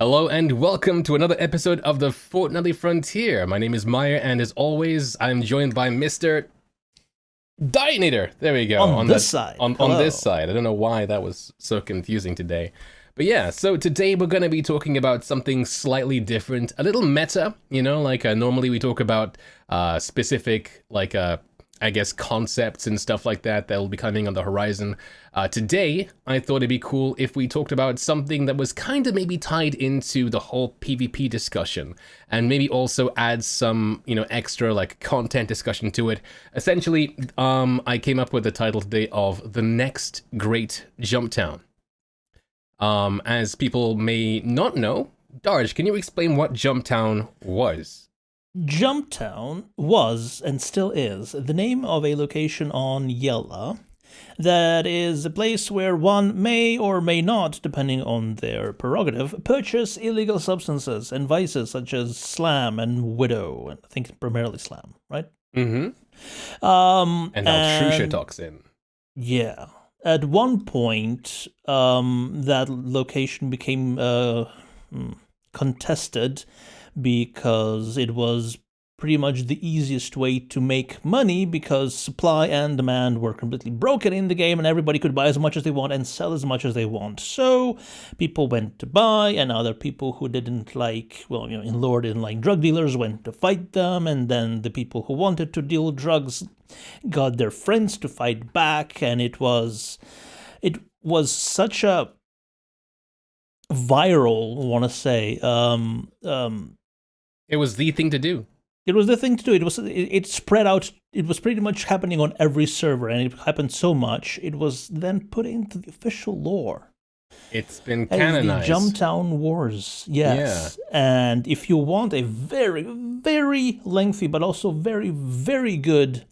Hello and welcome to another episode of the Fortnightly Frontier. My name is Myre, and as always, I'm joined by Mr. Darjanator. There we go. On this side. On this side. I don't know why that was so confusing today. But yeah, so today we're going to be talking about something slightly different, a little meta, normally we talk about specific, I guess, concepts and stuff like that will be coming on the horizon. Today, I thought it'd be cool if we talked about something that was kind of maybe tied into the whole PvP discussion, and maybe also add some, extra content discussion to it. Essentially, I came up with the title today of The Next Great Jumptown. As people may not know, Darj, can you explain what Jumptown was? Jumptown was, and still is, the name of a location on Yella that is a place where one may or may not, depending on their prerogative, purchase illegal substances and vices such as slam and widow, and I think primarily slam, right? Mm-hmm. And Altrusha toxin. Yeah. At one point, that location became contested because it was pretty much the easiest way to make money because supply and demand were completely broken in the game and everybody could buy as much as they want and sell as much as they want. So people went to buy, and other people who didn't like, in lore didn't like drug dealers, went to fight them, and then the people who wanted to deal drugs got their friends to fight back, and it was such a viral, I want to say, it was the thing to do. It was the thing to do. It spread out. It was pretty much happening on every server, and it happened so much. It was then put into the official lore. It's been canonized. The Jumptown Wars, yes. Yeah. And if you want a very, very lengthy, but also very, very good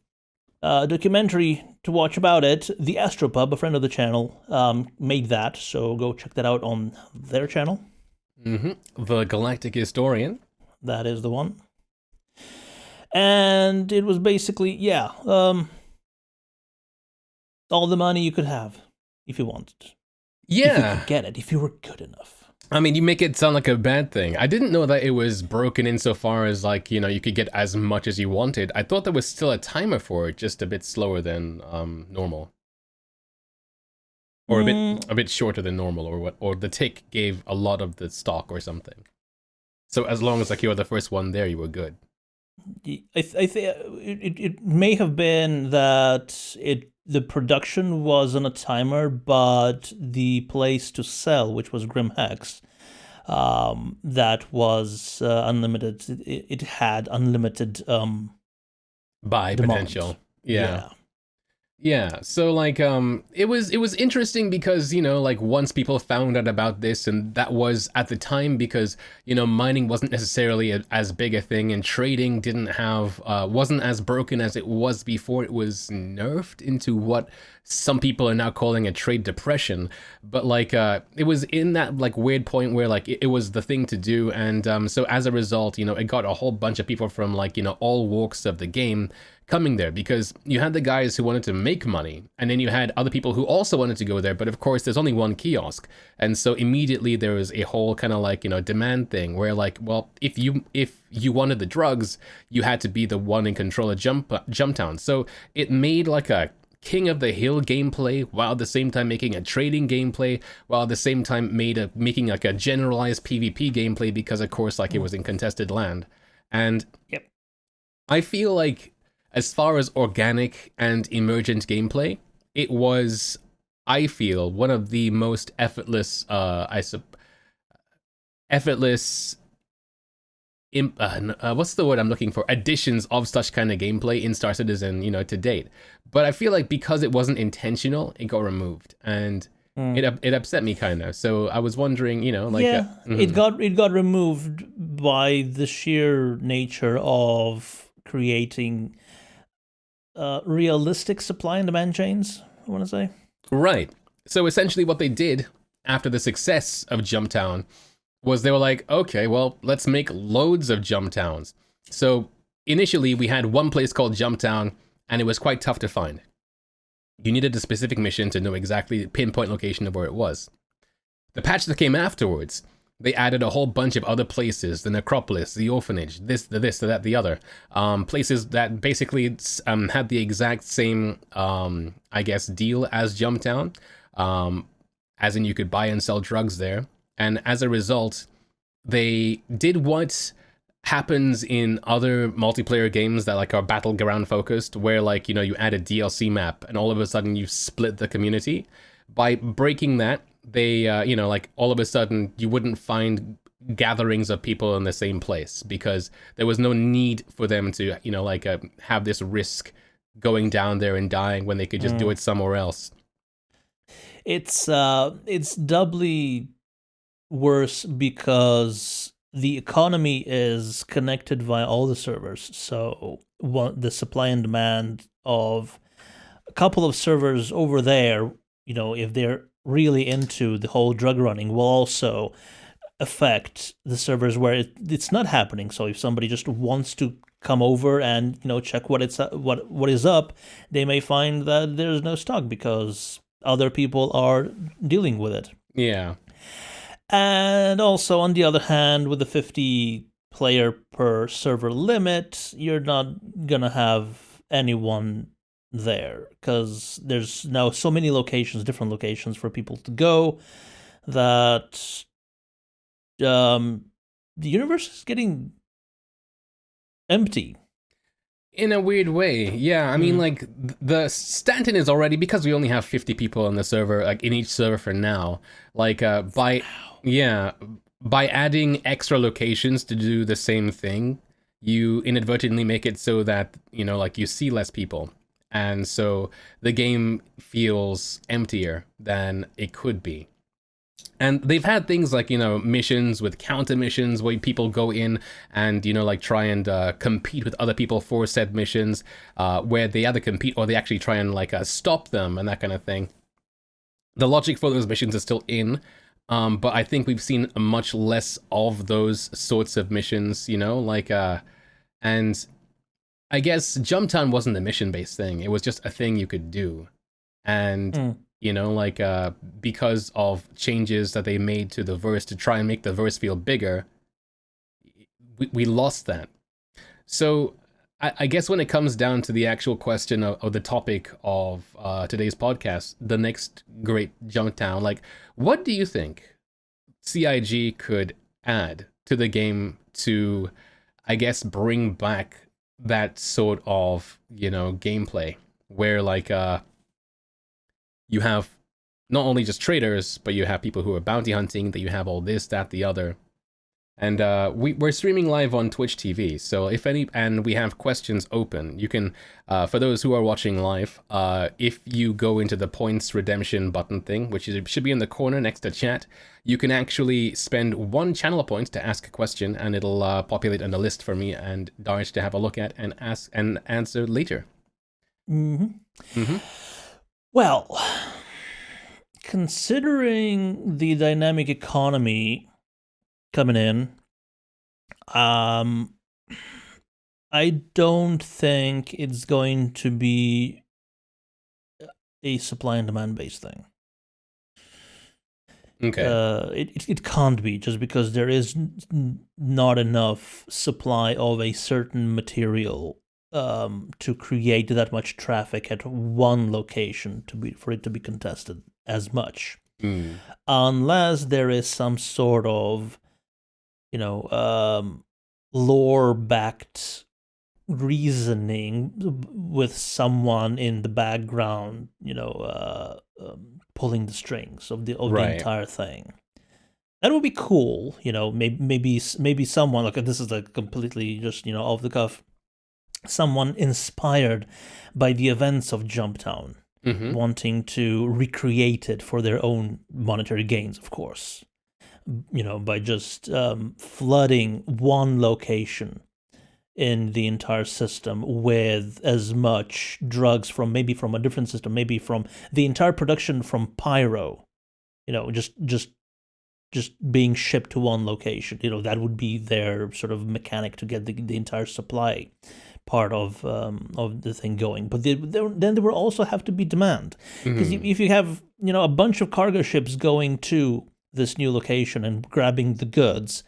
documentary to watch about it, the Astropub, a friend of the channel, made that. So go check that out on their channel. Mm-hmm. The Galactic Historian. That is the one. And it was basically, all the money you could have if you wanted. Yeah. If you could get it, if you were good enough. I mean, you make it sound like a bad thing. I didn't know that it was broken insofar as, you could get as much as you wanted. I thought there was still a timer for it, just a bit slower than normal. Or a bit shorter than normal, or the tick gave a lot of the stock or something. So as long as you were the first one there, you were good. I think it may have been that the production was on a timer, but the place to sell, which was Grim Hex, that was unlimited. It had unlimited buy demand. Potential. Yeah, so it was interesting because, once people found out about this, and that was at the time because, mining wasn't necessarily as big a thing, and trading wasn't as broken as it was before. It was nerfed into what some people are now calling a trade depression, but it was in that weird point where it was the thing to do, and so as a result, it got a whole bunch of people from all walks of the game coming there, because you had the guys who wanted to make money, and then you had other people who also wanted to go there, but of course there's only one kiosk, and so immediately there was a whole kind of demand thing where if you wanted the drugs, you had to be the one in control of Jumptown. So it made a King of the Hill gameplay, while at the same time making a trading gameplay, while at the same time making a generalized PvP gameplay, because of course it was in contested land. And yep. I feel as far as organic and emergent gameplay, it was, I feel, one of the most effortless, what's the word I'm looking for? Additions of such kind of gameplay in Star Citizen, to date. But I feel because it wasn't intentional, it got removed, and it upset me kind of. So I was wondering, it got removed by the sheer nature of creating realistic supply and demand chains, I want to say. Right. So essentially what they did after the success of Jumptown was they were okay, well, let's make loads of Jumptowns. So initially we had one place called Jumptown, and it was quite tough to find. You needed a specific mission to know exactly the pinpoint location of where it was. The patch that came afterwards, They added a whole bunch of other places, the necropolis, the orphanage, this, that, the other. Places that basically had the exact same, I guess, deal as Jumptown. As in you could buy and sell drugs there. And as a result, they did what happens in other multiplayer games that like are battleground focused, where like, you know, you add a DLC map and all of a sudden you split the community. By breaking that, they, you know, like all of a sudden you wouldn't find gatherings of people in the same place because there was no need for them to, you know, like have this risk going down there and dying when they could just do it somewhere else. It's doubly worse because the economy is connected via all the servers. So the supply and demand of a couple of servers over there, you know, if they're really into the whole drug running, will also affect the servers where it's not happening. So if somebody just wants to come over and, you know, check what is up, they may find that there's no stock because other people are dealing with it. Yeah. And also, on the other hand, with the 50 player per server limit, you're not gonna have anyone there because there's now so many locations, different locations for people to go, that the universe is getting empty. In a weird way, yeah. I mean, like, the Stanton is already, because we only have 50 people on the server, like, in each server for now, like, by adding extra locations to do the same thing, you inadvertently make it so that, you know, like, you see less people. And so the game feels emptier than it could be. And they've had things like, you know, missions with counter missions where people go in and, you know, like try and compete with other people for said missions, where they either compete or they actually try and like stop them and that kind of thing. The logic for those missions is still in, but I think we've seen much less of those sorts of missions, you know, like, and I guess Jumptown wasn't a mission-based thing. It was just a thing you could do. And, you know, like, because of changes that they made to the verse to try and make the verse feel bigger, we lost that. So I guess when it comes down to the actual question of the topic of today's podcast, the next great Jumptown, like, what do you think CIG could add to the game to, I guess, bring back that sort of, you know, gameplay where like you have not only just traders, but you have people who are bounty hunting, that you have all this, that, the other. And we're streaming live on Twitch TV, so if any, and we have questions open. You can, for those who are watching live, if you go into the points redemption button thing, which should be in the corner next to chat, you can actually spend 1 channel point to ask a question, and it'll populate on the list for me and Darj to have a look at and ask and answer later. Well, considering the dynamic economy coming in, I don't think it's going to be a supply and demand based thing. Okay. It can't be, just because there is not enough supply of a certain material to create that much traffic at one location for it to be contested as much, unless there is some sort of, you know, lore-backed reasoning with someone in the background, you know, pulling the strings of the entire thing. That would be cool, you know. Maybe someone, like, this is like completely just, you know, off the cuff, someone inspired by the events of Jumptown, wanting to recreate it for their own monetary gains, of course. You know, by just flooding one location in the entire system with as much drugs from maybe from a different system, maybe from the entire production from Pyro, you know, just being shipped to one location. You know, that would be their sort of mechanic to get the entire supply part of the thing going. But then there will also have to be demand, because if you have, you know, a bunch of cargo ships going to this new location and grabbing the goods,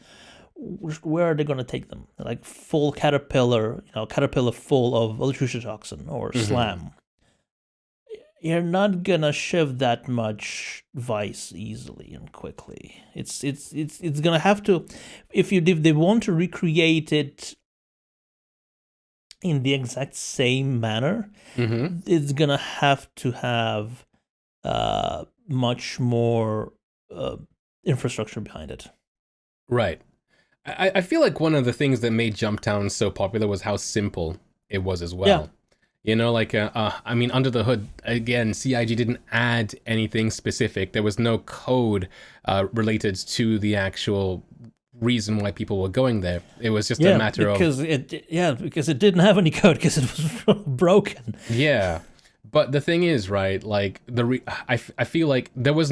where are they going to take them? Like full caterpillar, caterpillar full of electricity toxin or slam. You're not gonna shift that much vice easily and quickly. It's gonna have to, if they want to recreate it in the exact same manner, it's gonna have to have much more infrastructure behind it. Right. I feel like one of the things that made Jumptown so popular was how simple it was as well. Yeah. You know, like, I mean, under the hood, again, CIG didn't add anything specific. There was no code related to the actual reason why people were going there. It was just a matter because it didn't have any code, because it was broken. Yeah. But the thing is, right, like, I feel like there was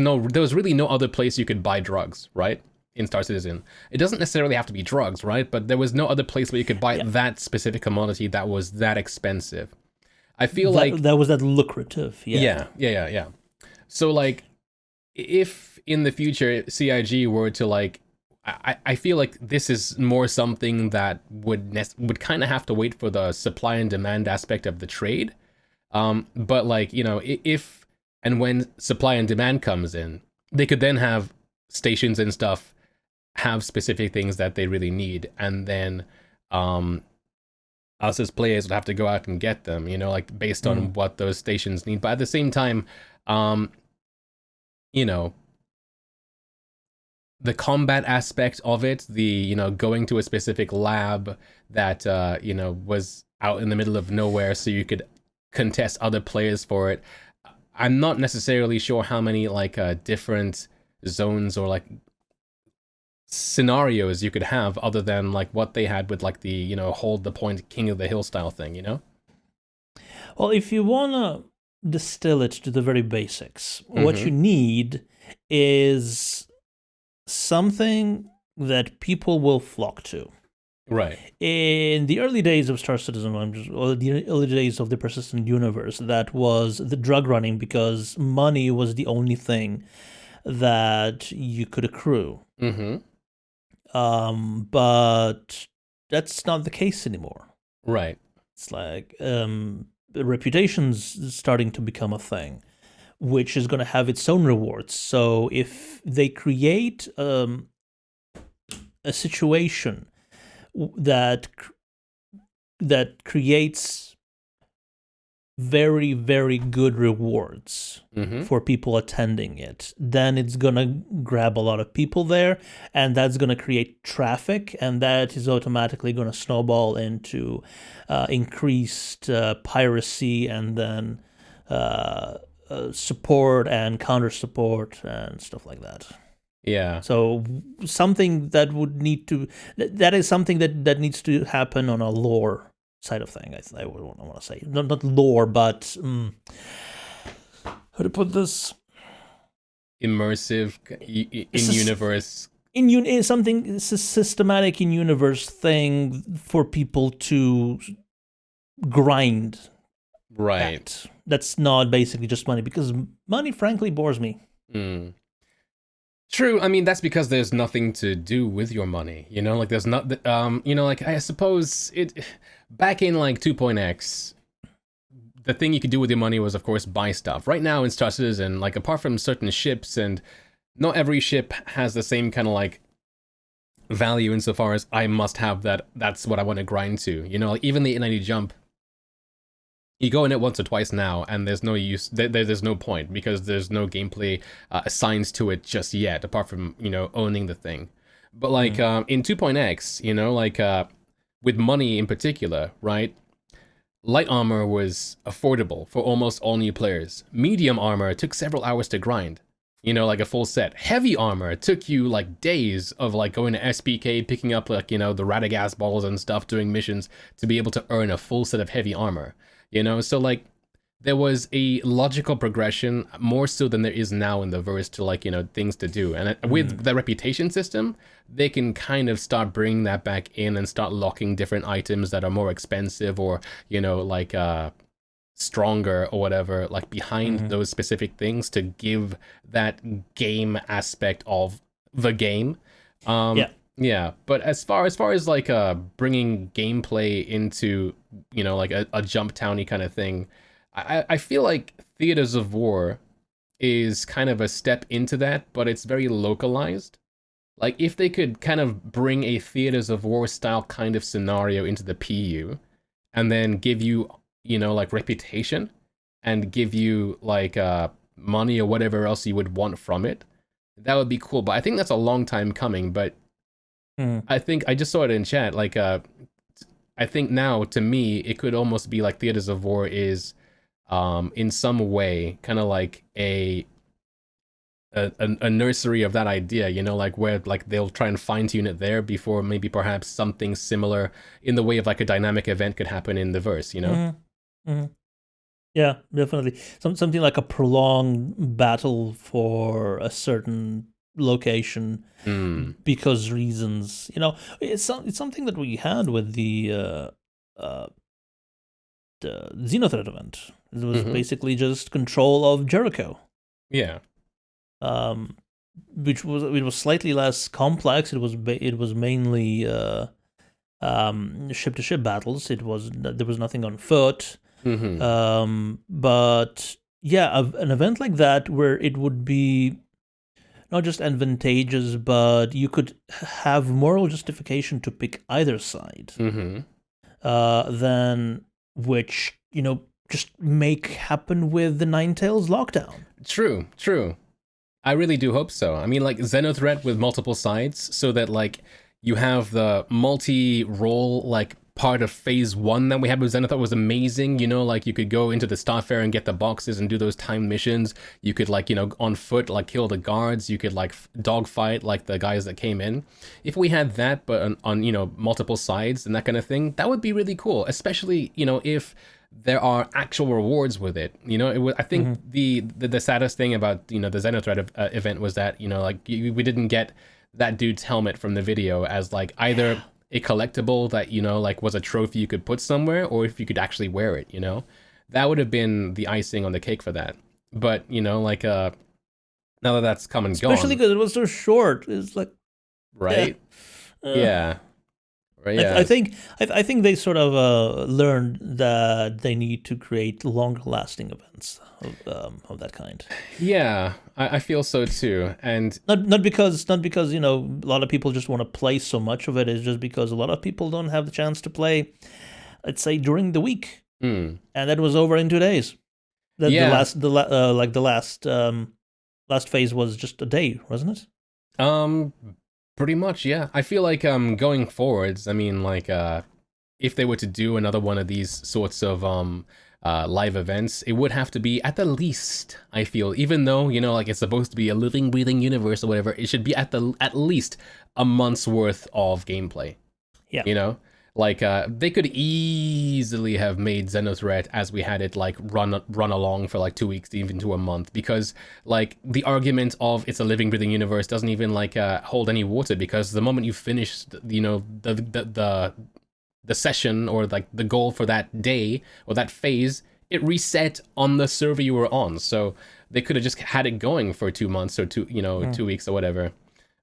really no other place you could buy drugs, right? In Star Citizen. It doesn't necessarily have to be drugs, right? But there was no other place where you could buy that specific commodity that was that expensive. I feel like that was that lucrative. Yeah. So like, if in the future CIG were to like, I feel like this is more something that would kind of have to wait for the supply and demand aspect of the trade. But like, you know, if and when supply and demand comes in, they could then have stations and stuff have specific things that they really need, and then us as players would have to go out and get them, you know, like based on what those stations need. But at the same time, you know, the combat aspect of it, the, you know, going to a specific lab that, you know, was out in the middle of nowhere so you could contest other players for it. I'm not necessarily sure how many like different zones or like scenarios you could have other than like what they had with like the, you know, hold the point, king of the hill style thing, you know? Well, if you want to distill it to the very basics, what you need is something that people will flock to. Right. In the early days of Star Citizen, or the early days of the persistent universe, that was the drug running, because money was the only thing that you could accrue. But that's not the case anymore. Right. It's like reputation's starting to become a thing, which is going to have its own rewards. So if they create a situation that creates very, very good rewards for people attending it, then it's going to grab a lot of people there, and that's going to create traffic, and that is automatically going to snowball into increased piracy, and then support and counter support and stuff like that. Yeah. So something that would need to, that is something that needs to happen on a lore side of thing. I want to say not lore, but how to put this? Immersive in universe. In something, it's a systematic in universe thing for people to grind. Right. That's not basically just money, because money, frankly, bores me. True. I mean, that's because there's nothing to do with your money, you know, like there's not, you know, like I suppose back in like 2.x, the thing you could do with your money was, of course, buy stuff. Right now in Star Citizen, like apart from certain ships, and not every ship has the same kind of like value insofar as I must have that, that's what I want to grind to, you know, like even the 890 jump, you go in it once or twice now, and there's no use, there's no point, because there's no gameplay assigned to it just yet, apart from, you know, owning the thing. But like in 2.x, you know, like with money in particular, right? Light armor was affordable for almost all new players. Medium armor took several hours to grind, you know, like a full set. Heavy armor took you like days of like going to SPK, picking up like, you know, the Radagast balls and stuff, doing missions to be able to earn a full set of heavy armor. You know, so like there was a logical progression more so than there is now in the verse to like, you know, things to do. And with the reputation system, they can kind of start bringing that back in and start locking different items that are more expensive, or, you know, like stronger or whatever, like behind those specific things to give that game aspect of the game. Yeah. Yeah, but as far as like bringing gameplay into, you know, like a jump towny kind of thing, I feel like Theaters of War is kind of a step into that, but it's very localized. Like if they could kind of bring a Theaters of War style kind of scenario into the PU, and then give you, you know, like reputation, and give you like money or whatever else you would want from it, that would be cool. But I think that's a long time coming. But I think I just saw it in chat. Like, I think now to me it could almost be like Theaters of War is, in some way, kind of like a nursery of that idea. You know, like where like they'll try and fine tune it there before maybe perhaps something similar in the way of like a dynamic event could happen in the verse. You know. Yeah, definitely. Something like a prolonged battle for a certain location because reasons. You know, it's something that we had with the Xenothreat event. It was basically just control of Jericho. Yeah. Which was slightly less complex. It was mainly ship to ship battles. There was nothing on foot. But yeah, an event like that where it would be not just advantageous, but you could have moral justification to pick either side, than which, you know, just make happen with the Ninetales lockdown. True. I really do hope so. I mean, like Xenothreat with multiple sides, so that like you have the multi-role like part of phase 1 that we had with Xenothreat was amazing. You know, like you could go into the Starfair and get the boxes and do those timed missions. You could like, you know, on foot like kill the guards. You could like dogfight like the guys that came in. If we had that, but on you know, multiple sides and that kind of thing, that would be really cool. Especially, you know, if there are actual rewards with it. You know, I think the saddest thing about, you know, the Xenothreat event was that, you know, like we didn't get that dude's helmet from the video as like either a collectible that, you know, like was a trophy you could put somewhere, or if you could actually wear it, you know. That would have been the icing on the cake for that. But, you know, like now that that's come and gone. Especially because it was so short. It's like, right? Yeah. Right, yeah. I think they sort of learned that they need to create longer-lasting events of that kind. Yeah, I feel so too, and not because you know, a lot of people just want to play so much of it. It's just because a lot of people don't have the chance to play, let's say, during the week, and that was over in 2 days. The last phase was just a day, wasn't it? Pretty much, yeah. I feel like going forwards, I mean, like if they were to do another one of these sorts of live events, it would have to be at the least, I feel, even though, you know, like it's supposed to be a living, breathing universe or whatever, it should be at least a month's worth of gameplay. Yeah. You know? Like they could easily have made Xenothreat as we had it like run along for like 2 weeks, even to a month, because like the argument of it's a living, breathing universe doesn't even like hold any water, because the moment you finish, you know, the session or like the goal for that day or that phase, it reset on the server you were on. So they could have just had it going for 2 months or 2 weeks or whatever.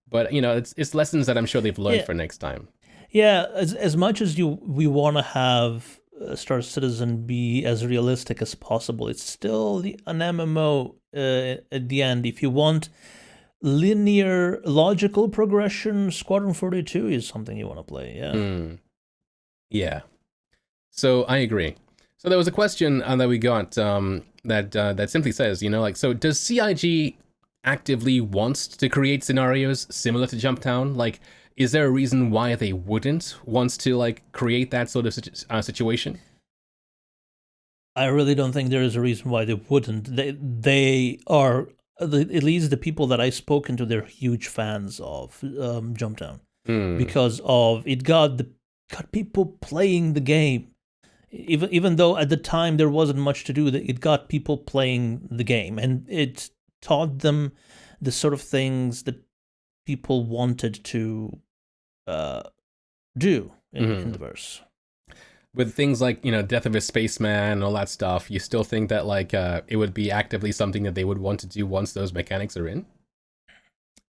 But you know, it's lessons that I'm sure they've learned for next time. Yeah, as much as we want to have Star Citizen be as realistic as possible, it's still an MMO at the end. If you want linear, logical progression, Squadron 42 is something you want to play, yeah. Yeah. So I agree. So there was a question that we got that simply says, you know, like, so does CIG actively wants to create scenarios similar to Jumptown? Like, is there a reason why they wouldn't want to like create that sort of situation? I really don't think there is a reason why they wouldn't. They are, at least the people that I've spoken to, they're huge fans of Jumptown because of it got people playing the game. Even though at the time there wasn't much to do, it got people playing the game, and it taught them the sort of things that people wanted to do in the verse. with things like, Death of a Spaceman and all that stuff, you still think that like it would be actively something that they would want to do once those mechanics are in?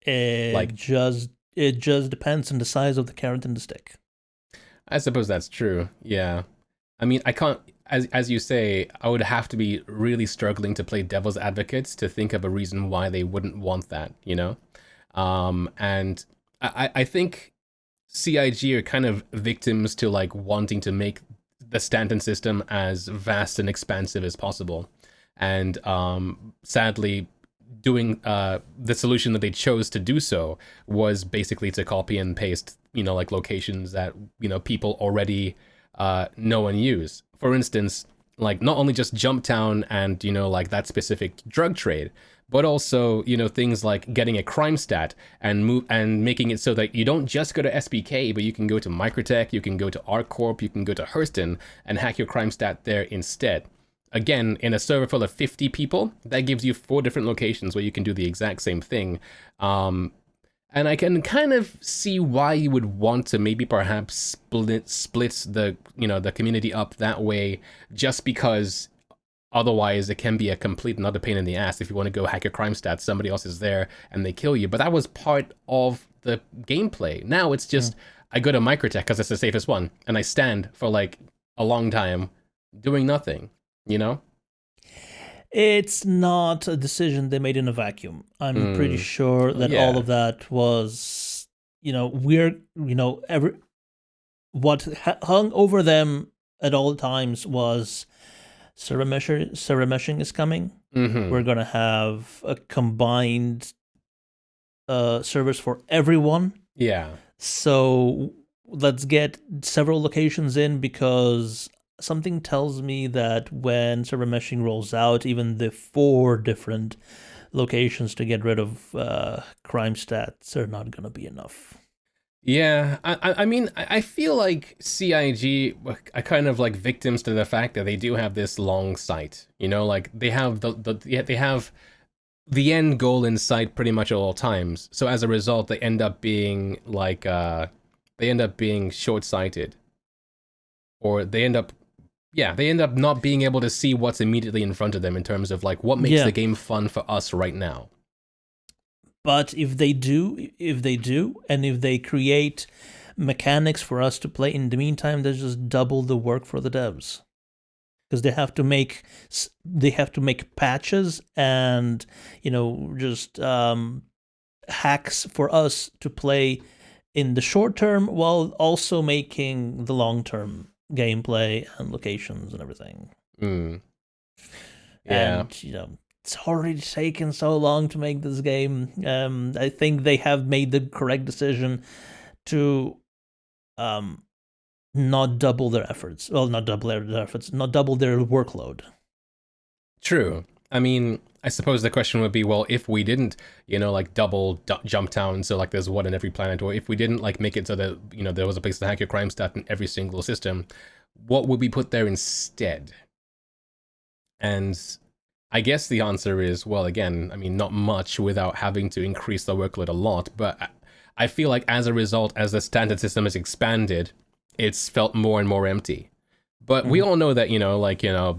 It Like, just it just depends on the size of the carrot and the stick. I suppose that's true. Yeah. I mean, I can't, as you say, I would have to be really struggling to play devil's advocates to think of a reason why they wouldn't want that, And I think CIG are kind of victims to like wanting to make the Stanton system as vast and expansive as possible. And sadly, doing the solution that they chose to do so was basically to copy and paste, like locations that, people already know and use. For instance, like not only just Jumptown and, like that specific drug trade, but also, things like getting a crime stat and making it so that you don't just go to SBK, but you can go to Microtech, you can go to ArcCorp, you can go to Hurston and hack your crime stat there instead. Again, in a server full of 50 people, that gives you 4 different locations where you can do the exact same thing. And I can kind of see why you would want to maybe perhaps split the the community up that way, just because otherwise it can be a complete another pain in the ass if you want to go hack your crime stats. Somebody else is there and they kill you. But that was part of the gameplay. Now it's just I go to Microtech because it's the safest one, and I stand for like a long time doing nothing. It's not a decision they made in a vacuum. I'm pretty sure that all of that was, what hung over them at all times was server meshing is coming. Mm-hmm. We're going to have a combined servers for everyone. Yeah. So let's get several locations in, because something tells me that when server meshing rolls out, even the 4 different locations to get rid of crime stats are not going to be enough. Yeah, I mean, I feel like CIG are kind of like victims to the fact that they do have this long sight. Like they have they have the end goal in sight pretty much at all times. So as a result, they end up being like short-sighted, or they end up not being able to see what's immediately in front of them in terms of like what makes the game fun for us right now. But if they do, and if they create mechanics for us to play in the meantime, they just double the work for the devs, because they have to make patches and just hacks for us to play in the short term, while also making the long term gameplay and locations and everything. Yeah. And it's already taken so long to make this game. I think they have made the correct decision to not double their efforts. Well, not double their efforts, not double their workload. True. I mean, I suppose the question would be, well, if we didn't, like double Jumptown, so like there's one in every planet, or if we didn't like make it so that, there was a place to hack your crime stat in every single system, what would we put there instead? And I guess the answer is, well, again, I mean, not much without having to increase the workload a lot, but I feel like as a result, as the standard system has expanded, it's felt more and more empty. But we all know that,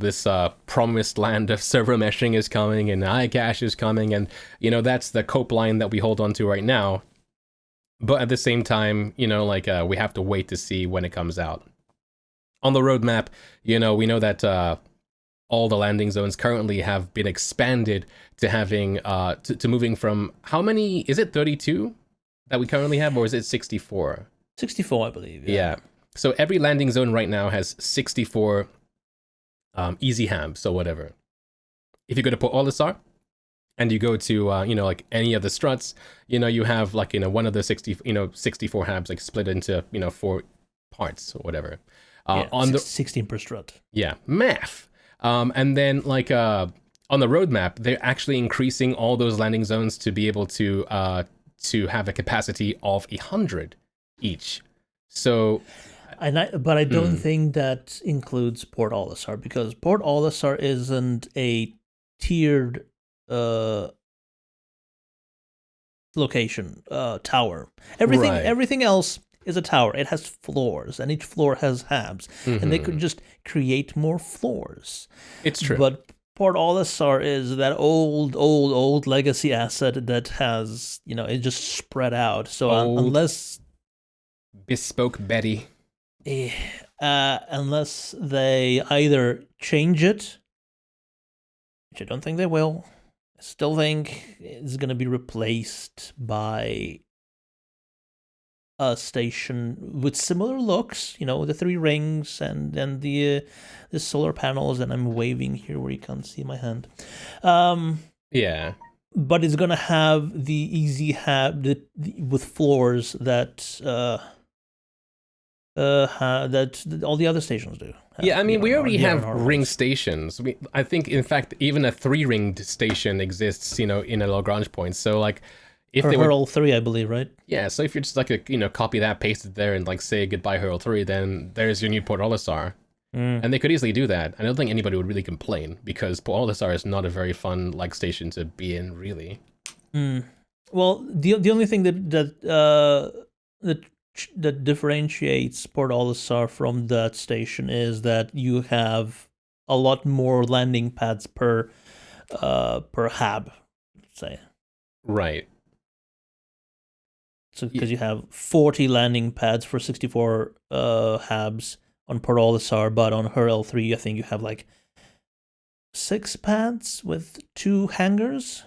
this promised land of server meshing is coming and iCache is coming, and, that's the cope line that we hold on to right now. But at the same time, we have to wait to see when it comes out. On the roadmap, we know that all the landing zones currently have been expanded to having, to moving from, how many, is it 32 that we currently have, or is it 64? 64, I believe. Yeah. So every landing zone right now has 64 easy hams, so whatever. If you go to Port Olisar and you go to, like any of the struts, you have like, one of the 64 hams like split into, 4 parts or whatever. On the 16 per strut. Yeah, math. And then like on the roadmap, they're actually increasing all those landing zones to be able to have a capacity of 100 each. So... But I don't think that includes Port Olisar, because Port Olisar isn't a tiered location, tower. Everything else is a tower. It has floors, and each floor has habs, and they could just create more floors. It's true. But Port Olisar is that old legacy asset that has, it just spread out. So unless bespoke Betty, unless they either change it, which I don't think they will, I still think it's going to be replaced by a station with similar looks, the 3 rings and the solar panels, and I'm waving here where you can't see my hand. Yeah. But it's gonna have the easy with floors that that all the other stations do. Yeah, I mean, we already have ring stations. I think, in fact, even a 3-ringed station exists, in a Lagrange point. So, like, if they were all 3, I believe, right? Yeah, so if you're just like copy that, paste it there, and like say goodbye Hurl 3, then there's your new Port Olisar. And they could easily do that. I don't think anybody would really complain, because Port Olisar is not a very fun like station to be in, really. Well, the only thing that differentiates Port Olisar from that station is that you have a lot more landing pads per hab, let's say. Right. So because you have 40 landing pads for 64 habs on Port Olisar, but on her L3, I think you have like 6 pads with 2 hangars.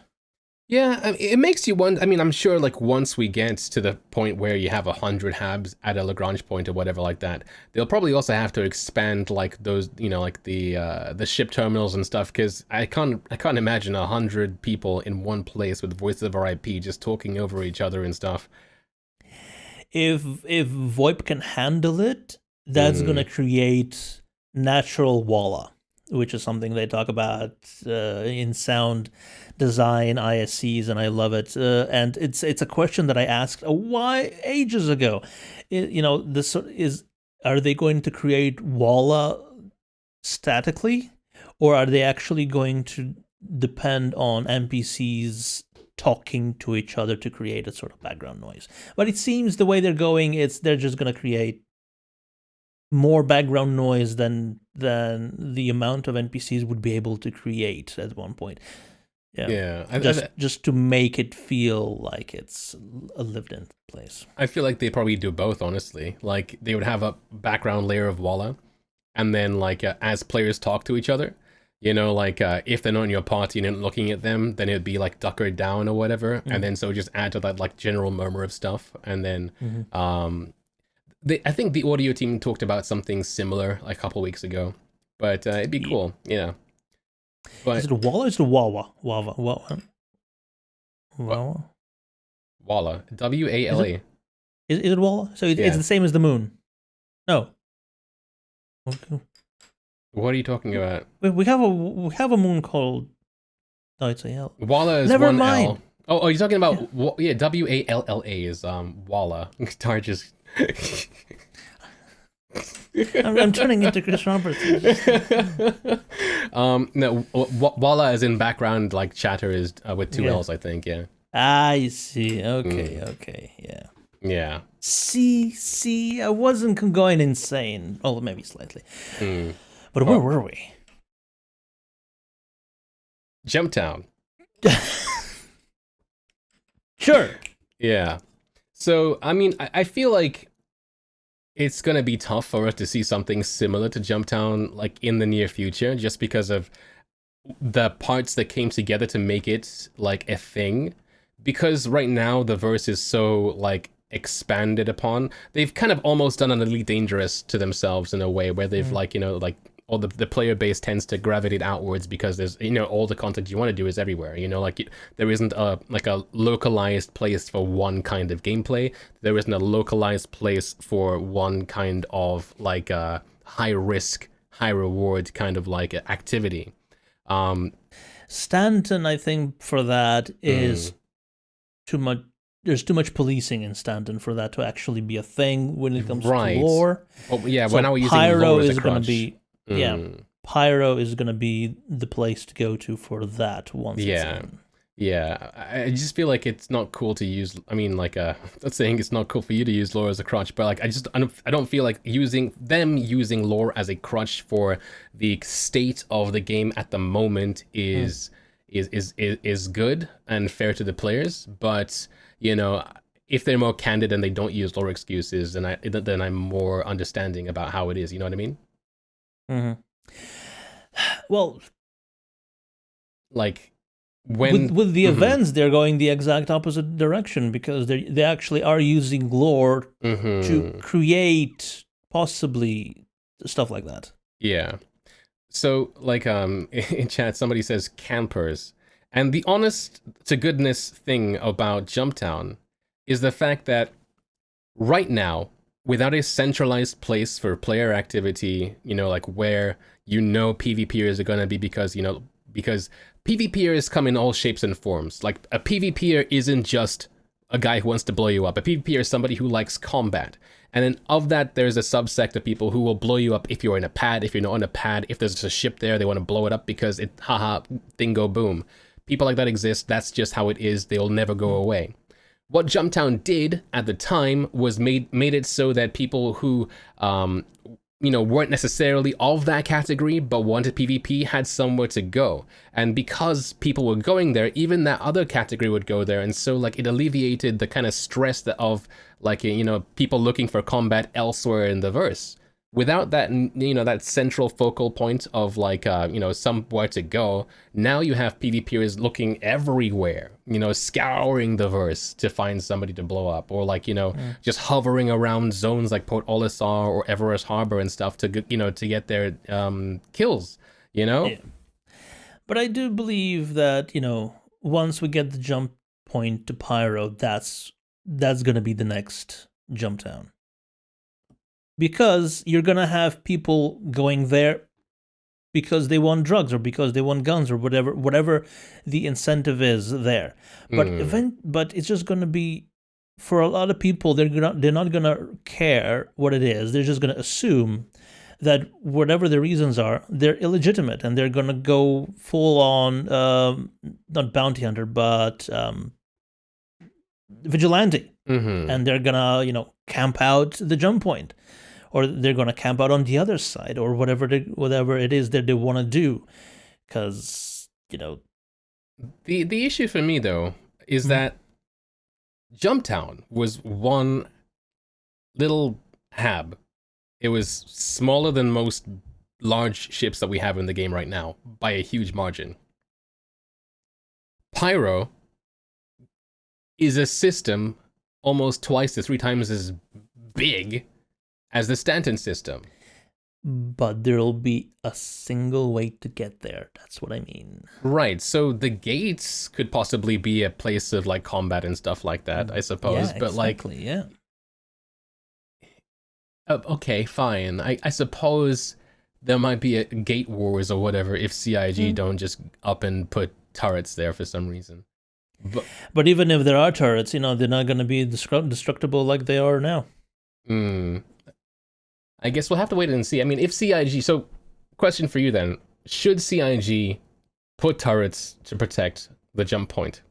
Yeah, it makes you wonder. I mean, I'm sure like once we get to the point where you have 100 habs at a Lagrange point or whatever like that, they'll probably also have to expand like those, like the ship terminals and stuff, because I can't imagine 100 people in one place with voice over IP just talking over each other and stuff. If VoIP can handle it, that's going to create natural walla, which is something they talk about in sound design ISCs, and I love it. And it's a question that I asked ages ago. This is, are they going to create walla statically, or are they actually going to depend on NPCs talking to each other to create a sort of background noise? But it seems the way they're going, they're just going to create more background noise than the amount of NPCs would be able to create at one point. Yeah. Just to make it feel like it's a lived-in place. I feel like they probably do both, honestly. Like, they would have a background layer of walla, and then, like, as players talk to each other, if they're not in your party and you're looking at them, then it'd be, like, duckered down or whatever, and then so just add to that, like, general murmur of stuff, and then, I think the audio team talked about something similar like, a couple weeks ago, but it'd be cool, yeah. But is it a walla or is it a wawa? Wawa. Wawa. Walla. WALA. Is it walla? So it's the same as the moon? No. Okay. What are you talking about? We have a moon called. No, it's a L. Walla is Never one mind. L. Oh, you're talking about WALLA is Walla. Tarja's. I'm turning into Chris Roberts. No, Walla as in background like chatter is with 2 L's, I think. Yeah. I see. Okay. Yeah. Yeah. See, I wasn't going insane. Oh, maybe slightly. But where were we? Jumptown. Sure. Yeah. So, I mean, I feel like it's going to be tough for us to see something similar to Jumptown, like, in the near future, just because of the parts that came together to make it, like, a thing. Because right now, the verse is so, like, expanded upon. They've kind of almost done an Elite Dangerous to themselves in a way, where they've, like, all the player base tends to gravitate outwards because there's, all the content you want to do is everywhere, there isn't a localized place for one kind of gameplay. There isn't a localized place for one kind of, like, a high risk, high reward kind of, like, activity. Stanton, I think, for that is too much. There's too much policing in Stanton for that to actually be a thing when it comes to lore. Well, yeah, so when I was using Pyro lore as is a going to crutch. be Pyro is going to be the place to go to for that once it's in. Yeah, I just feel like it's not cool to use. I mean, like, not saying it's not cool for you to use lore as a crutch, but like, I don't feel like using lore as a crutch for the state of the game at the moment is good and fair to the players. But you know, if they're more candid and they don't use lore excuses, then I'm more understanding about how it is. You know what I mean? Well, Like when with the events, they're going the exact opposite direction because they actually are using lore to create possibly stuff like that. Yeah. So, like, in chat, somebody says campers. And the honest to goodness thing about Jumptown is the fact that right now, without a centralized place for player activity, you know, like where PvPers are going to be because PvPers come in all shapes and forms. Like, a PvPer isn't just a guy who wants to blow you up. A PvPer is somebody who likes combat. And then of that, there's a subsect of people who will blow you up if you're in a pad, if you're not on a pad, if there's a ship there, they want to blow it up because haha, thing go boom. People like that exist, that's just how it is, they'll never go away. What Jumptown did at the time was made it so that people who, weren't necessarily of that category but wanted PvP had somewhere to go. And because people were going there, even that other category would go there. And so like it alleviated the kind of stress of like, people looking for combat elsewhere in the verse. Without that, that central focal point of like, somewhere to go, now you have PvPers looking everywhere, scouring the verse to find somebody to blow up, or like, just hovering around zones like Port Olisar or Everest Harbor and stuff to get their kills, Yeah. But I do believe that, once we get the jump point to Pyro, that's going to be the next Jumptown. Because you're going to have people going there because they want drugs or because they want guns or whatever the incentive is there. But it's just going to be, for a lot of people, they're not going to care what it is. They're just going to assume that whatever the reasons are, they're illegitimate and they're going to go full on, not bounty hunter, but vigilante. And they're going to, camp out the jump point. Or they're going to camp out on the other side, or whatever it is that they want to do. Because, The issue for me, though, is that Jumptown was one little hab. It was smaller than most large ships that we have in the game right now, by a huge margin. Pyro is a system almost twice to 3 times as big as the Stanton system. But there'll be a single way to get there. That's what I mean. Right. So the gates could possibly be a place of like combat and stuff like that, I suppose. Yeah, but exactly, yeah. Okay, fine. I suppose there might be a gate wars or whatever if CIG don't just up and put turrets there for some reason. But even if there are turrets, they're not going to be destructible like they are now. I guess we'll have to wait and see. I mean, if CIG... So, question for you then. Should CIG put turrets to protect the jump point?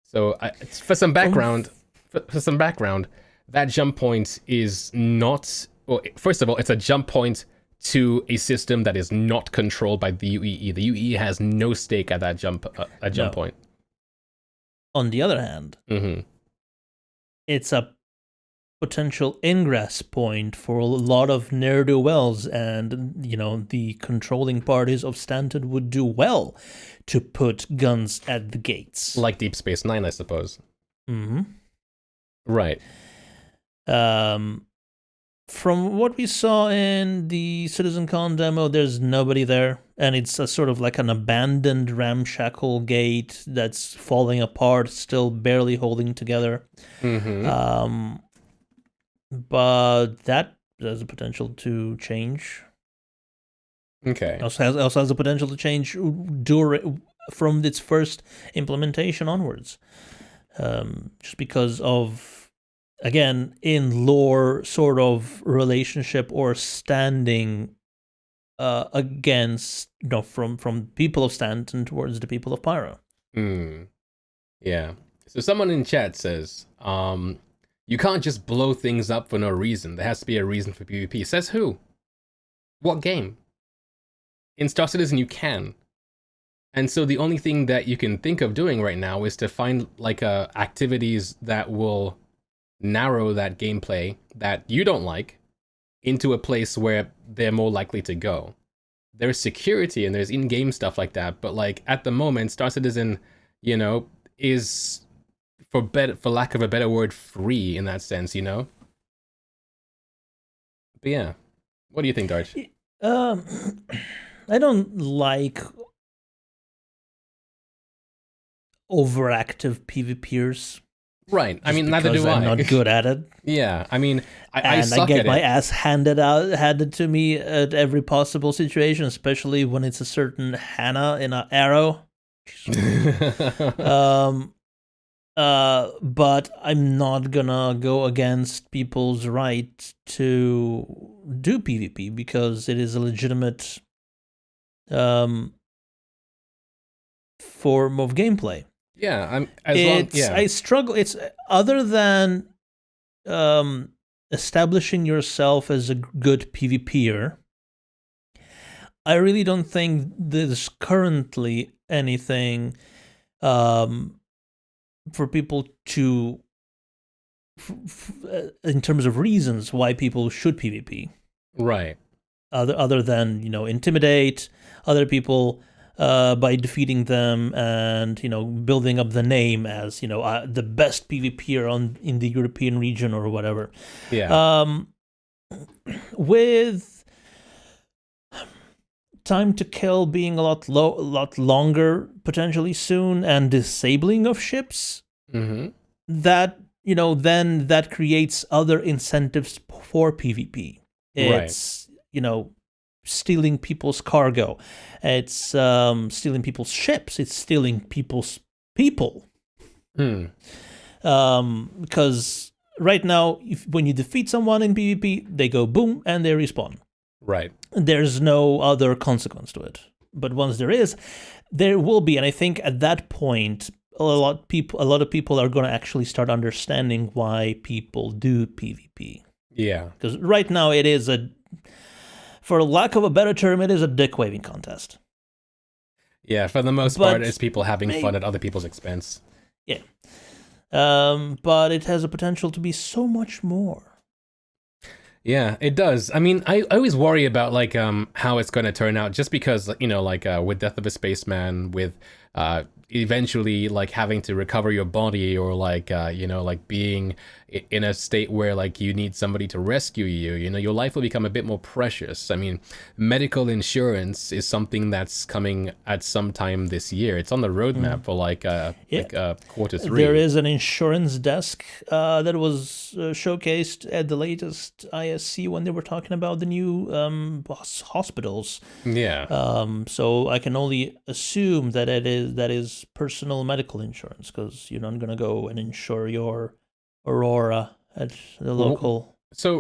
So, for some background, that jump point is not... Well, first of all, it's a jump point to a system that is not controlled by the UEE. The UEE has no stake at that jump point. On the other hand, it's a potential ingress point for a lot of ne'er-do-wells, and the controlling parties of Stanton would do well to put guns at the gates, like Deep Space Nine, I suppose. Right. From what we saw in the CitizenCon demo, there's nobody there, and it's a sort of like an abandoned ramshackle gate that's falling apart, still barely holding together. But that has the potential to change. Okay. Also has the potential to change from its first implementation onwards. Just because of, again, in lore sort of relationship or standing against, from people of Stanton towards the people of Pyro. Yeah. So someone in chat says, you can't just blow things up for no reason. There has to be a reason for PvP. Says who? What game? In Star Citizen, you can. And so the only thing that you can think of doing right now is to find like activities that will narrow that gameplay that you don't like into a place where they're more likely to go. There's security and there's in-game stuff like that, but like at the moment, Star Citizen, you know, is for lack of a better word, free in that sense, you know. But yeah, what do you think, Darch? I don't like overactive PvPers. Right. I mean, neither do I. I'm not good at it. Yeah. I mean, I suck get at my it. ass handed to me at every possible situation, especially when it's a certain Hannah in an arrow. But I'm not gonna go against people's right to do PvP because it is a legitimate form of gameplay. Yeah, I struggle. It's other than establishing yourself as a good PvPer. I really don't think there's currently anything for people to, in terms of reasons why people should PvP. Right. Other than, you know, intimidate other people by defeating them and, you know, building up the name as, you know, the best PvPer in the European region or whatever. Yeah. With time to kill being a lot longer potentially soon and disabling of ships, that, you know, then that creates other incentives for PvP. It's, you know, stealing people's cargo. It's stealing people's ships. It's stealing people's people. Because right now, when you defeat someone in PvP, they go boom and they respawn. Right. There's no other consequence to it. But once there is, there will be. And I think at that point, a lot of people are going to actually start understanding why people do PvP. Yeah. Because right now it is for lack of a better term, it is a dick waving contest. Yeah, for the most part, it's people having fun at other people's expense. Yeah. But it has a potential to be so much more. Yeah, it does. I mean, I always worry about like how it's going to turn out, just because, you know, like with Death of a Spaceman, with eventually like having to recover your body, or like you know, like being in a state where like you need somebody to rescue you, you know, your life will become a bit more precious. I mean, medical insurance is something that's coming at some time this year. It's on the roadmap for like Q3. There is an insurance desk that was showcased at the latest ISC when they were talking about the new hospitals. Yeah. So I can only assume that that is personal medical insurance, because you're not gonna go and insure your Aurora at the local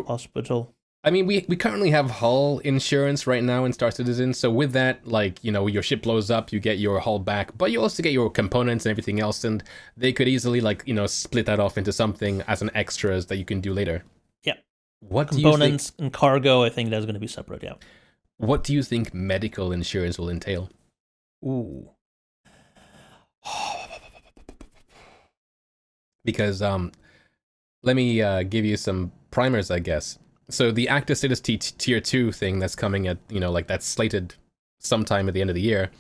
hospital. I mean, we currently have hull insurance right now in Star Citizen, so with that, like, you know, your ship blows up, you get your hull back, but you also get your components and everything else, and they could easily, like, you know, split that off into something as an extras that you can do later. Yeah. What components and cargo, I think that's going to be separate, yeah. What do you think medical insurance will entail? Ooh. Because, let me give you some primers, I guess. So the active status tier 2 thing that's coming at, you know, like that's slated sometime at the end of the year,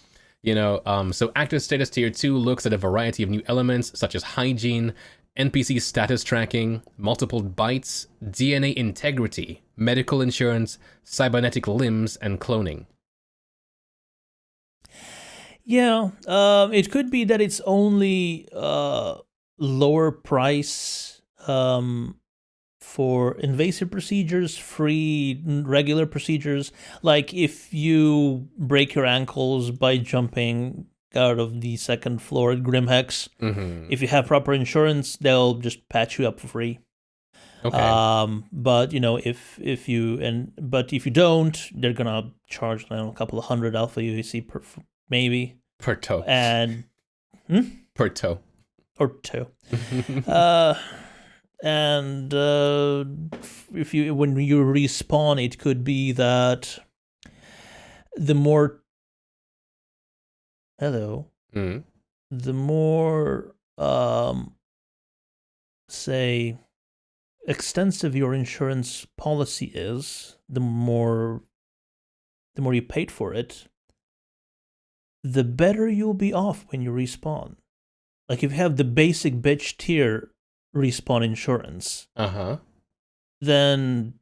you know, so active status tier 2 looks at a variety of new elements such as hygiene, NPC status tracking, multiple bytes, DNA integrity, medical insurance, cybernetic limbs, and cloning. Yeah, it could be that it's only lower price for invasive procedures, free regular procedures. Like if you break your ankles by jumping out of the second floor at Grimhex, if you have proper insurance, they'll just patch you up for free. Okay. But if you don't, they're gonna charge a couple of hundred alpha UEC maybe Per toe. and Per toe. or two. And when you respawn, it could be that the more the more say extensive your insurance policy is, the more you paid for it, the better you'll be off when you respawn. Like if you have the basic bitch tier respawn insurance, then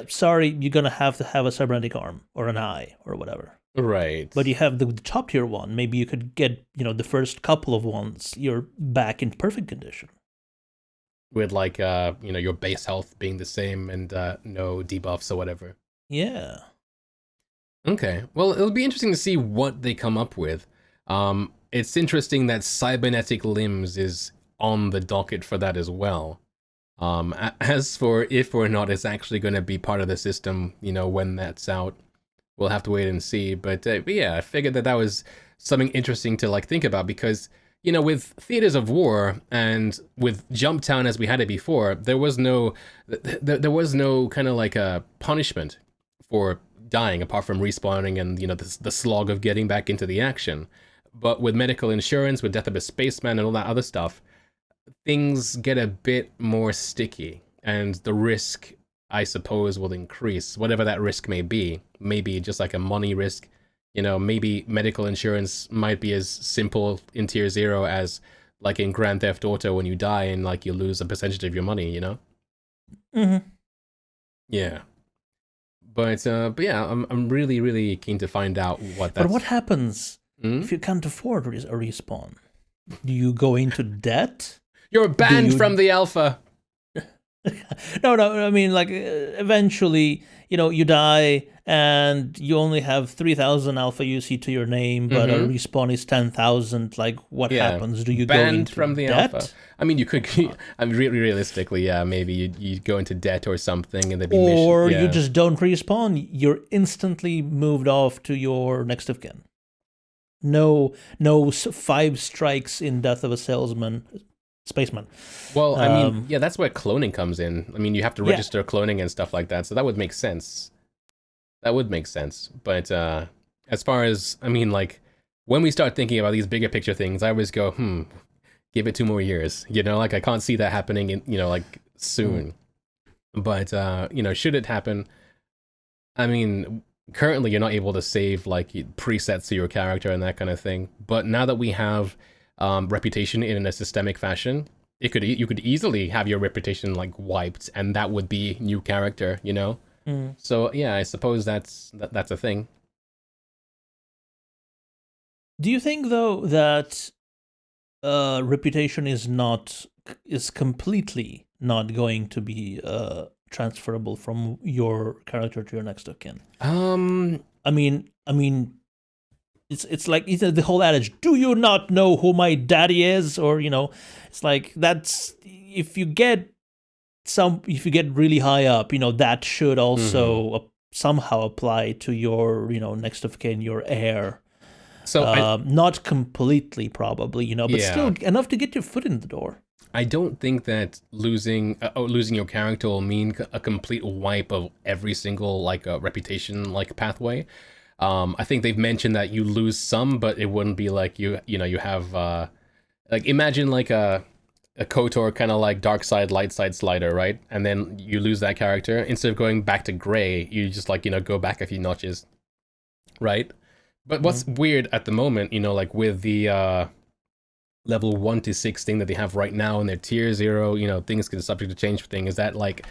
sorry, you're gonna have to have a cybernetic arm or an eye or whatever. Right. But you have the top tier one. Maybe you could get the first couple of ones. You're back in perfect condition. With like your base health being the same and no debuffs or whatever. Yeah. Okay. Well, it'll be interesting to see what they come up with. It's interesting that cybernetic limbs is on the docket for that as well. As for if or not it's actually going to be part of the system, when that's out, we'll have to wait and see. But yeah, I figured that was something interesting to like think about because, with Theaters of War and with Jumptown as we had it before, there was no kind of like a punishment for dying apart from respawning and the slog of getting back into the action. But with medical insurance, with Death of a Spaceman and all that other stuff, things get a bit more sticky, and the risk, I suppose, will increase, whatever that risk may be. Maybe just like a money risk, maybe medical insurance might be as simple in Tier 0 as like in Grand Theft Auto when you die and like you lose a percentage of your money, Yeah. But yeah, I'm really, really keen to find out what that's... But what happens if you can't afford a respawn? Do you go into debt? You're banned from the alpha. No, I mean, like, eventually, you die and you only have 3,000 alpha UC to your name, but a respawn is 10,000. Like, what happens? Do you banned go into from the debt? alpha? I mean, you could. I mean, really, realistically, yeah, maybe you go into debt or something, and there'd be or mission, you just don't respawn. You're instantly moved off to your next of kin. No 5 strikes in Death of a Spaceman. Well, I mean, yeah, that's where cloning comes in. I mean, you have to register cloning and stuff like that, so that would make sense. That would make sense. But as far as, I mean, like, when we start thinking about these bigger picture things, I always go, give it 2 more years. Like, I can't see that happening in, like, soon. But, should it happen, I mean, currently you're not able to save, like, presets to your character and that kind of thing. But now that we have reputation in a systemic fashion, you could easily have your reputation like wiped, and that would be new character, So yeah, I suppose that's a thing. Do you think though that reputation is completely not going to be transferable from your character to your next of kin? I mean, it's like the whole adage, do you not know who my daddy is? Or, it's like, that's, if you get really high up, that should also somehow apply to your, next of kin, your heir. So not completely probably, but still enough to get your foot in the door. I don't think that losing your character will mean a complete wipe of every single like reputation like pathway. I think they've mentioned that you lose some, but it wouldn't be like you have like, imagine like a KOTOR kind of like dark side light side slider, right? And then you lose that character. Instead of going back to gray, you just like go back a few notches, right? But what's weird at the moment, like with the level 1 to 6 thing that they have right now in their tier 0, things can subject to change thing, is that like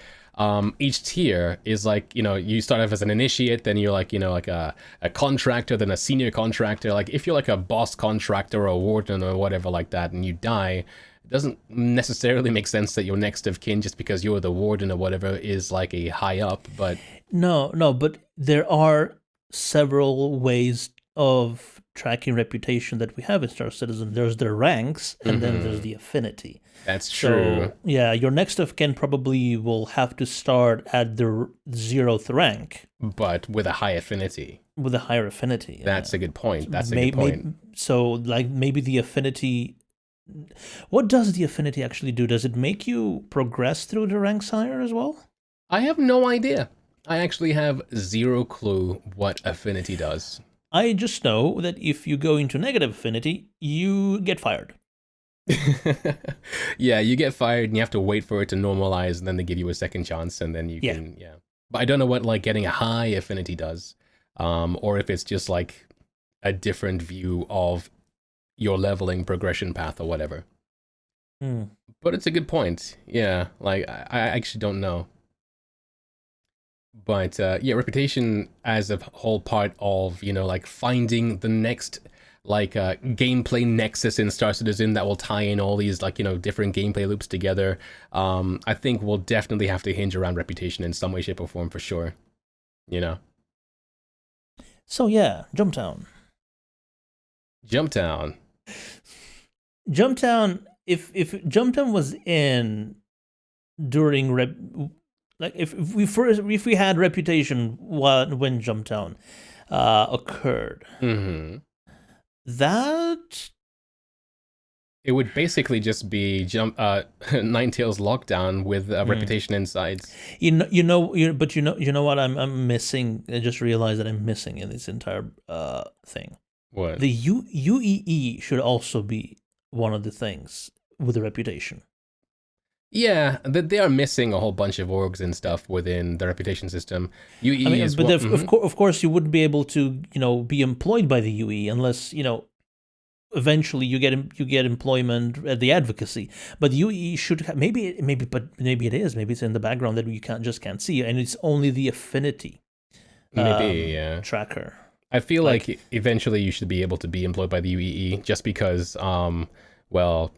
each tier is like, you start off as an initiate, then you're like, like a contractor, then a senior contractor. Like if you're like a boss contractor or a warden or whatever like that, and you die, it doesn't necessarily make sense that your next of kin, just because you're the warden or whatever, is like a high up. But no, but there are several ways of tracking reputation that we have in Star Citizen. There's the ranks, and then there's the affinity. That's true. So, yeah, your next of kin probably will have to start at the 0th rank. But with a high affinity. With a higher affinity. That's a good point. That's a good point. So, like, maybe the affinity... What does the affinity actually do? Does it make you progress through the ranks higher as well? I have no idea. I actually have zero clue what affinity does. I just know that if you go into negative affinity, you get fired. Yeah, you get fired and you have to wait for it to normalize, and then they give you a second chance, and then you can, yeah. But I don't know what, like, getting a high affinity does, or if it's just, like, a different view of your leveling progression path or whatever. But it's a good point. Yeah, like, I actually don't know. But yeah, reputation as a whole part of, you know, like finding the next like gameplay nexus in Star Citizen that will tie in all these, like, you know, different gameplay loops together. I think we'll definitely have to hinge around reputation in some way, shape, or form for sure. You know. So yeah, Jumptown. Jumptown. Jumptown. If Jumptown was in during like if we had reputation when Jumptown occurred, that it would basically just be Ninetales Lockdown with reputation insides. But you know what I'm missing. I just realized that I'm missing in this entire thing. What? The UEE should also be one of the things with the reputation. Yeah, they are missing a whole bunch of orgs and stuff within the reputation system. UE is but of course you wouldn't be able to, you know, be employed by the UE unless, you know, eventually you get employment at the advocacy. But the UE should have, maybe it is, maybe it's in the background that you can't see, and it's only the affinity tracker. I feel like eventually you should be able to be employed by the UEE just because well,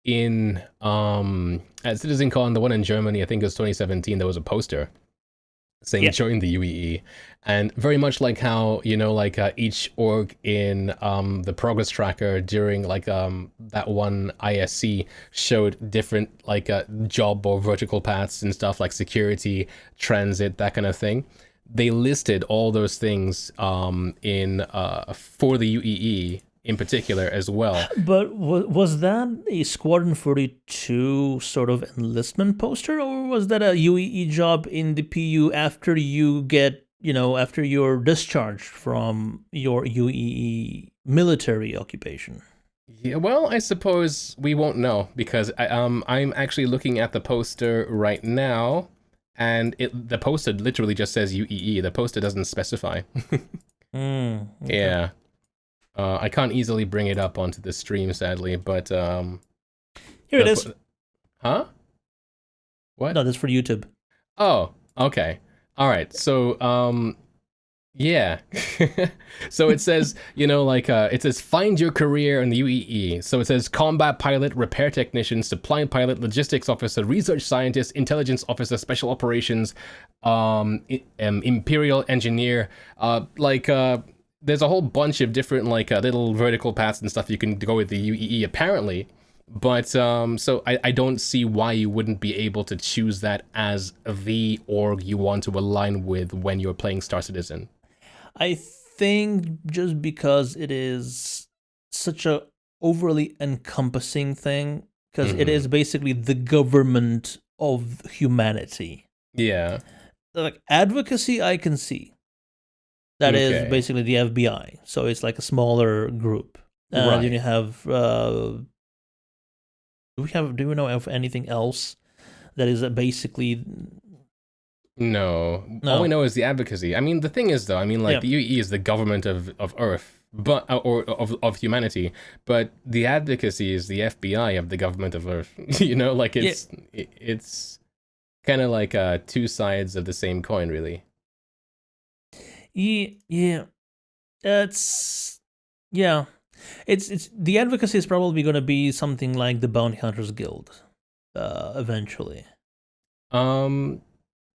in at CitizenCon, the one in Germany, I think it was 2017, there was a poster saying join the UEE, and very much like how, you know, like each org in the progress tracker during like that one ISC showed different like job or vertical paths and stuff like security, transit, that kind of thing. They listed all those things in for the UEE in particular as well. But was that a Squadron 42 sort of enlistment poster, or was that a UEE job in the PU after you get, you know, after you're discharged from your UEE military occupation? Yeah, well, I suppose we won't know because I'm actually looking at the poster right now, and the poster literally just says UEE. The poster doesn't specify. Okay. Yeah. I can't easily bring it up onto the stream, sadly, but here it is. Huh? What? No, that's for YouTube. Oh, okay. All right. So, yeah. So it says, you know, like it says find your career in the UEE. So it says combat pilot, repair technician, supply pilot, logistics officer, research scientist, intelligence officer, special operations, imperial engineer, there's a whole bunch of different like little vertical paths and stuff you can go with the UEE apparently, but so I don't see why you wouldn't be able to choose that as the org you want to align with when you're playing Star Citizen. I think just because it is such a overly encompassing thing, because it is basically the government of humanity. Yeah. Like advocacy, I can see. That is basically the FBI. So it's like a smaller group. Right. Then you have, do we know of anything else that is basically... No. All we know is the advocacy. I mean, the thing is, though, I mean, like, the UEE is the government of Earth, but or of humanity, but the advocacy is the FBI of the government of Earth. You know, like, it's kind of like two sides of the same coin, really. Yeah. It's the advocacy is probably going to be something like the Bounty Hunters Guild, eventually.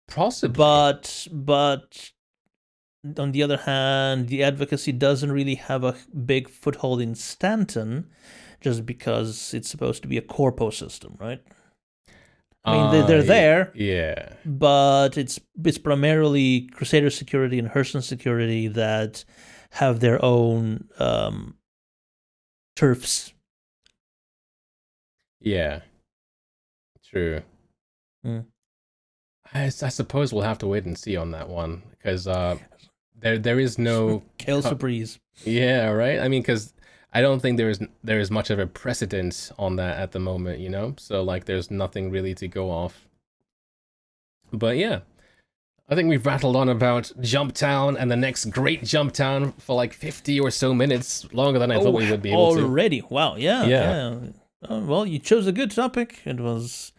Possibly. But on the other hand, the advocacy doesn't really have a big foothold in Stanton, just because it's supposed to be a corpo system, right? I mean, they're there, yeah, but it's primarily Crusader Security and Hearthstone Security that have their own turfs. yeah, true. Mm. I suppose we'll have to wait and see on that one, because there is no Chaos Breeze. Yeah, right. I mean, because I don't think there is much of a precedent on that at the moment, you know. So like, there's nothing really to go off. But yeah, I think we've rattled on about Jumptown and the next great Jumptown for like 50 or so minutes, longer than I thought we would be able to. Already, wow, yeah. Well, you chose a good topic. It was.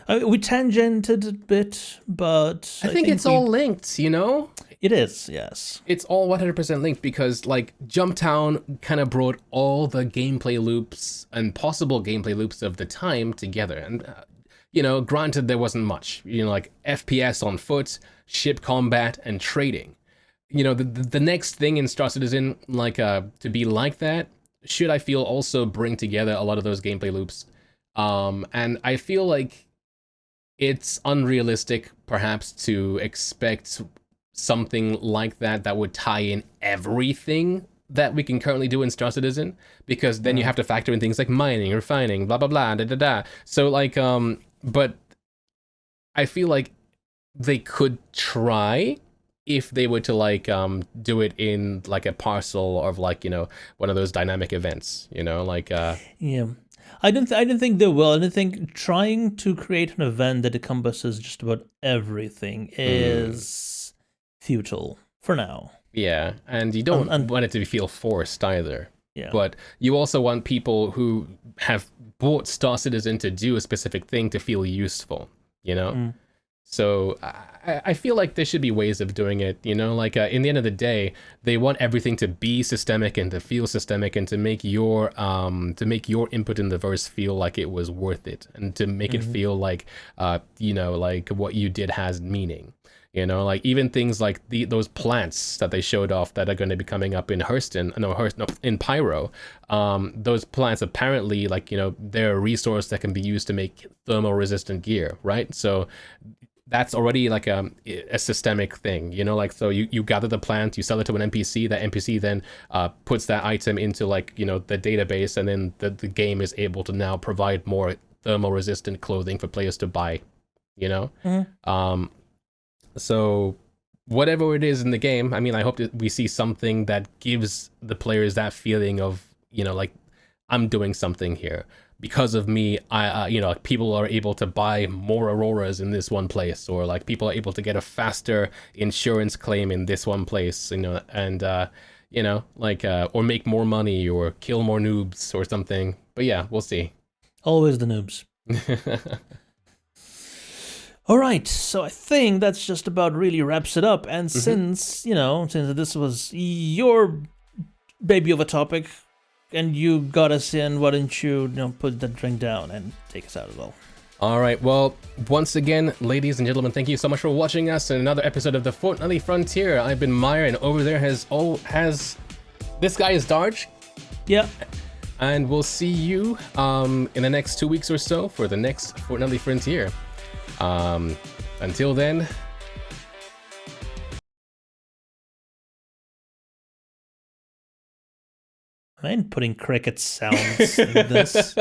We tangented a bit, but I think it's all linked, you know? It is, yes. It's all 100% linked, because like Jumptown kind of brought all the gameplay loops and possible gameplay loops of the time together. And, you know, granted, there wasn't much, you know, like FPS on foot, ship combat, and trading. You know, the next thing in Star Citizen, like, to be like that, should, I feel, also bring together a lot of those gameplay loops. And I feel like it's unrealistic, perhaps, to expect something like that would tie in everything that we can currently do in Star Citizen, because then you have to factor in things like mining, refining, blah blah blah, da da da. So like, but I feel like they could try if they were to like do it in like a parcel of like, you know, one of those dynamic events, you know, like yeah. I didn't think they will. I didn't think trying to create an event that encompasses just about everything is futile for now. Yeah, and you don't want it to feel forced either. Yeah. But you also want people who have bought Star Citizen to do a specific thing to feel useful, you know? So I feel like there should be ways of doing it, you know, like in the end of the day, they want everything to be systemic and to feel systemic, and to make your input in the verse feel like it was worth it, and to make it feel like, you know, like what you did has meaning. You know, like even things like those plants that they showed off that are going to be coming up in in Pyro. Those plants apparently, like, you know, they're a resource that can be used to make thermal resistant gear, right? So that's already like a systemic thing, you know, like, so you gather the plant, you sell it to an NPC, that NPC then puts that item into, like, you know, the database, and then the game is able to now provide more thermal resistant clothing for players to buy, you know? So whatever it is in the game, I mean, I hope that we see something that gives the players that feeling of, you know, like, I'm doing something here. Because of me, you know, people are able to buy more Auroras in this one place, or like people are able to get a faster insurance claim in this one place, you know, and, you know, like, or make more money or kill more noobs or something. But yeah, we'll see. Always the noobs. All right, so I think that's just about really wraps it up. And since, you know, since this was your baby of a topic and you got us in, why don't you, put that drink down and take us out as well? All right, well, once again, ladies and gentlemen, thank you so much for watching us in another episode of the Fortnightly Frontier. I've been Myre, and over there has this guy is Darj. Yeah. And we'll see you in the next 2 weeks or so for the next Fortnightly Frontier. Until then, I ain't putting cricket sounds in this.